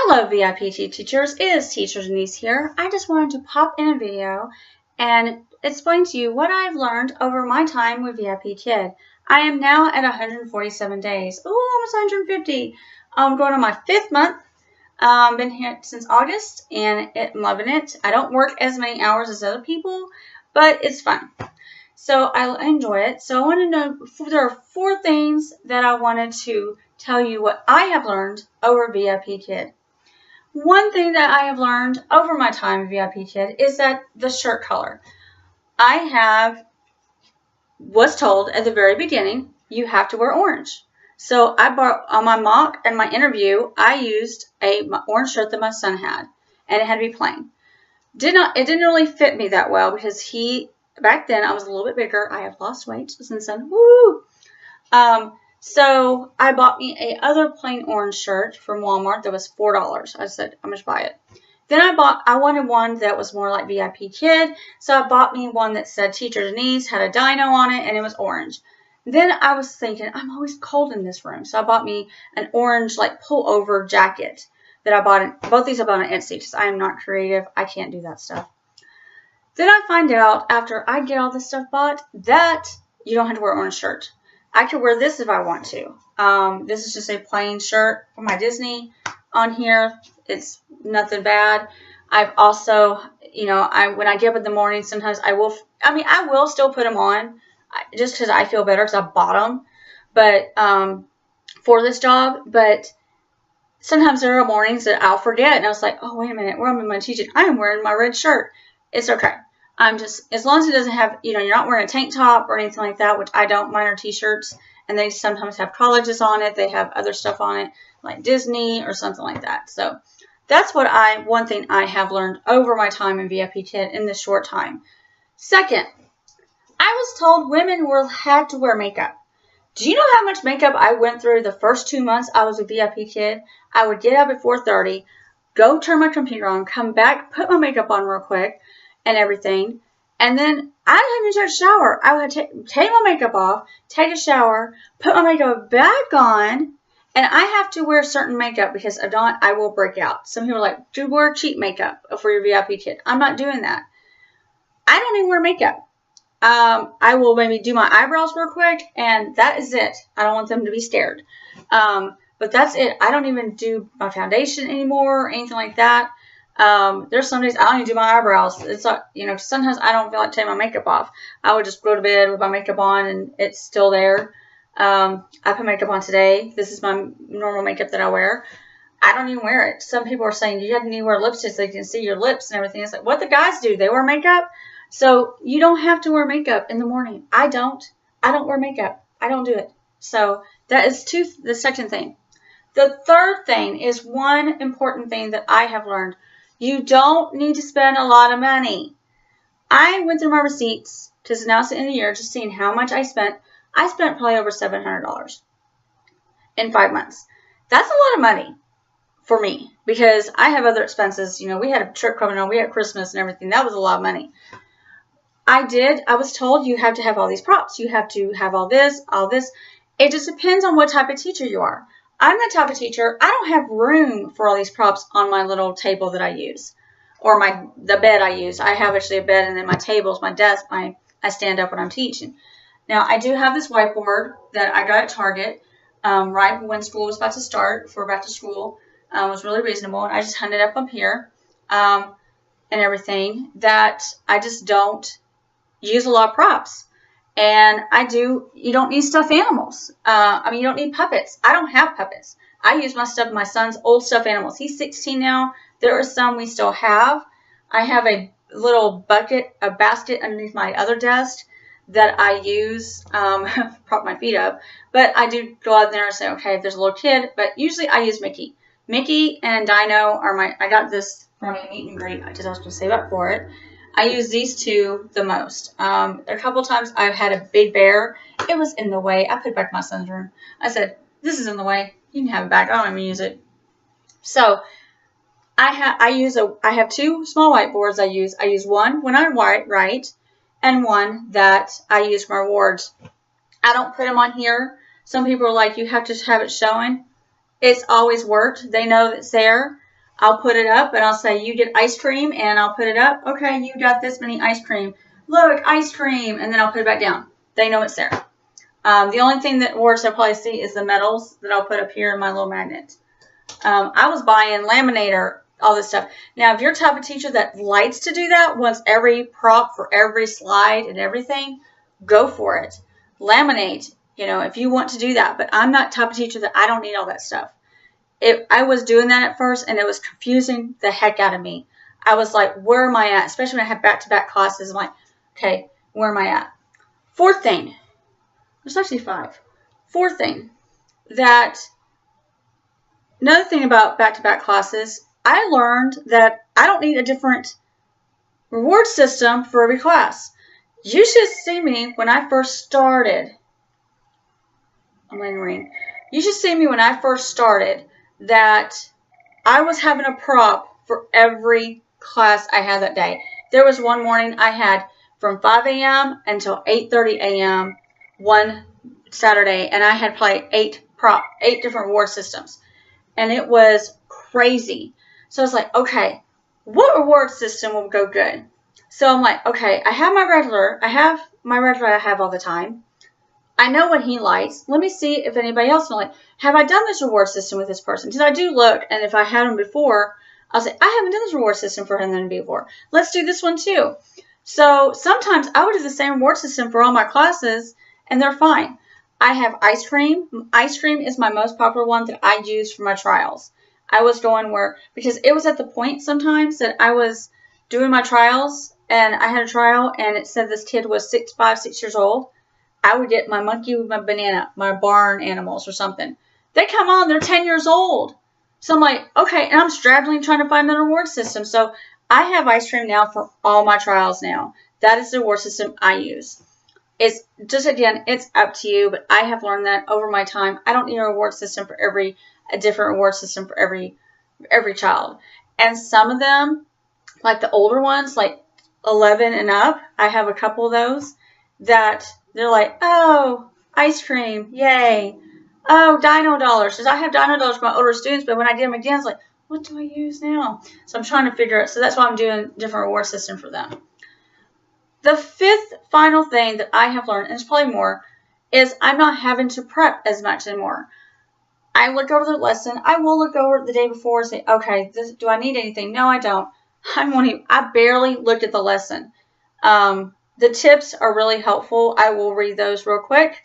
Hello VIPKid teachers, it is Teacher Denise here. I just wanted to pop in a video and explain to you what I've learned over my time with VIPKid. I am now at 147 days. Ooh, almost 150. I'm going on my 5th month. Been here since August and I'm loving it. I don't work as many hours as other people, but it's fun. So I enjoy it. So I want to know, there are 4 things that I wanted to tell you what I have learned over VIPKid. One thing that I have learned over my time at VIPKid is that the shirt color. I was told at the very beginning, you have to wear orange. So I bought, on my mock and my interview, I used my orange shirt that my son had, and it had to be plain. It didn't really fit me that well because back then I was a little bit bigger. I have lost weight since then. Woo! So I bought me a other plain orange shirt from Walmart that was $4. I said, I'm going to buy it. Then I wanted one that was more like VIPKid, so I bought me one that said Teacher Denise, had a dino on it, and it was orange. Then I was thinking, I'm always cold in this room, so I bought me an orange like pullover jacket that I bought. Both these I bought on Etsy because I am not creative. I can't do that stuff. Then I find out after I get all this stuff bought that you don't have to wear an orange shirt. I could wear this if I want to. This is just a plain shirt for my Disney on here. It's nothing bad. I've also, when I get up in the morning, sometimes I will still put them on just because I feel better because I bought them. But for this job, but sometimes there are mornings that I'll forget. And I was like, oh, wait a minute, where am I teaching? I am wearing my red shirt. It's okay. As long as it doesn't have, you're not wearing a tank top or anything like that, which I don't. Mine are t-shirts, and they sometimes have colleges on it. They have other stuff on it, like Disney or something like that. So that's one thing I have learned over my time in VIPKid in this short time. Second, I was told women had to wear makeup. Do you know how much makeup I went through the first 2 months I was a VIPKid? I would get up at 4:30, go turn my computer on, come back, put my makeup on real quick, and everything, and then I hadn't even touched a shower. I would take my makeup off, take a shower, put my makeup back on, and I have to wear certain makeup because if not, I will break out. Some people are like, do wear cheap makeup for your VIPKid. I'm not doing that. I don't even wear makeup. I will maybe do my eyebrows real quick, and that is it. I don't want them to be scared. But that's it. I don't even do my foundation anymore or anything like that. There's some days I don't even do my eyebrows. It's like, sometimes I don't feel like taking my makeup off. I would just go to bed with my makeup on and it's still there. I put makeup on today. This is my normal makeup that I wear. I don't even wear it. Some people are saying you have to wear lipstick so they can see your lips and everything. It's like, what the guys do? They wear makeup. So you don't have to wear makeup in the morning. I don't wear makeup. I don't do it. So that is the second thing. The third thing is one important thing that I have learned. You don't need to spend a lot of money. I went through my receipts because now it's the end of the year, just seeing how much I spent. I spent probably over $700 in 5 months. That's a lot of money for me because I have other expenses. We had a trip coming on. We had Christmas and everything. That was a lot of money. I was told you have to have all these props. You have to have all this, all this. It just depends on what type of teacher you are. I'm the type of teacher, I don't have room for all these props on my little table that I use. Or the bed I use. I have actually a bed and then my tables, my desk, I stand up when I'm teaching. Now, I do have this whiteboard that I got at Target right when school was about to start for back to school. It was really reasonable. And I just hung it up here and everything that I just don't use a lot of props. And you don't need stuffed animals. You don't need puppets. I don't have puppets. I use my son's old stuffed animals. He's 16 now. There are some we still have. I have a little basket underneath my other desk that I use, prop my feet up. But I do go out there and say, okay, if there's a little kid. But usually I use Mickey. Mickey and Dino I got this from a meet and greet because I was going to save up for it. I use these two the most. A couple times I've had a big bear. It was in the way. I put it back in my son's room. I said, this is in the way. You can have it back. I don't even use it. So I have 2 small whiteboards I use. I use one when I write and one that I use for my awards. I don't put them on here. Some people are like, you have to have it showing. It's always worked. They know it's there. I'll put it up and I'll say, you get ice cream, and I'll put it up. Okay, you got this many ice cream. Look, ice cream. And then I'll put it back down. They know it's there. The only thing that worse they'll probably see is the medals that I'll put up here in my little magnet. I was buying laminator, all this stuff. Now, if you're the type of teacher that likes to do that, wants every prop for every slide and everything, go for it. Laminate, if you want to do that. But I'm not the type of teacher that I don't need all that stuff. I was doing that at first, and it was confusing the heck out of me. I was like, where am I at? Especially when I had back-to-back classes. I'm like, okay, where am I at? Fourth thing. There's actually 5. Fourth thing. Another thing about back-to-back classes, I learned that I don't need a different reward system for every class. You should see me when I first started. I'm letting it ring. You should see me when I first started that I was having a prop for every class I had that day. There was one morning I had from 5 a.m. until 8:30 a.m. one Saturday, and I had probably 8 different reward systems, and it was crazy. So I was like, okay, what reward system will go good? So I'm like, okay, I have my regular. I have all the time. I know what he likes. Let me see if anybody else will like. Have I done this reward system with this person? Because I do look, and if I had him before, I'll say, I haven't done this reward system for him before. Let's do this one too. So sometimes I would do the same reward system for all my classes, and they're fine. I have ice cream. Ice cream is my most popular one that I use for my trials. I was going because it was at the point sometimes that I was doing my trials, and I had a trial, and it said this kid was 6 years old. I would get my monkey with my banana, my barn animals or something. They come on, they're 10 years old. So I'm like, okay, and I'm straddling trying to find a reward system. So I have ice cream now for all my trials now. That is the reward system I use. It's just, again, it's up to you, but I have learned that over my time. I don't need a reward system for a different reward system for every child. And some of them, like the older ones, like 11 and up, I have a couple of those that they're like, oh, ice cream, yay. Oh, dino dollars. Because I have dino dollars for my older students, but when I did them again, it's like, what do I use now? So I'm trying to figure out. So that's why I'm doing a different reward system for them. The 5th final thing that I have learned, and it's probably more, is I'm not having to prep as much anymore. I look over the lesson. I will look over it the day before and say, okay, do I need anything? No, I don't. I barely looked at the lesson. The tips are really helpful. I will read those real quick.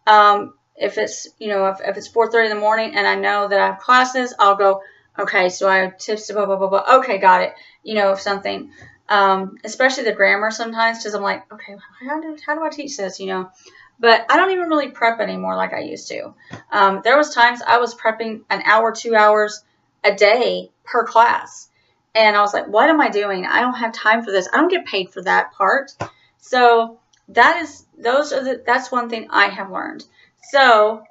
If it's, if it's 4:30 in the morning and I know that I have classes, I'll go, okay, so I have tips to blah, blah, blah, blah. Okay, got it. If something, especially the grammar sometimes, because I'm like, okay, how do I teach this, But I don't even really prep anymore like I used to. There was times I was prepping an hour, 2 hours a day per class. And I was like, what am I doing? I don't have time for this. I don't get paid for that part. So that's one thing I have learned. So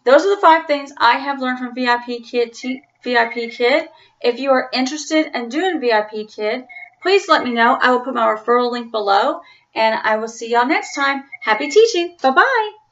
those are the 5 things I have learned from VIPKid. If you are interested in doing VIPKid, please let me know. I will put my referral link below, and I will see y'all next time. Happy teaching. Bye-bye.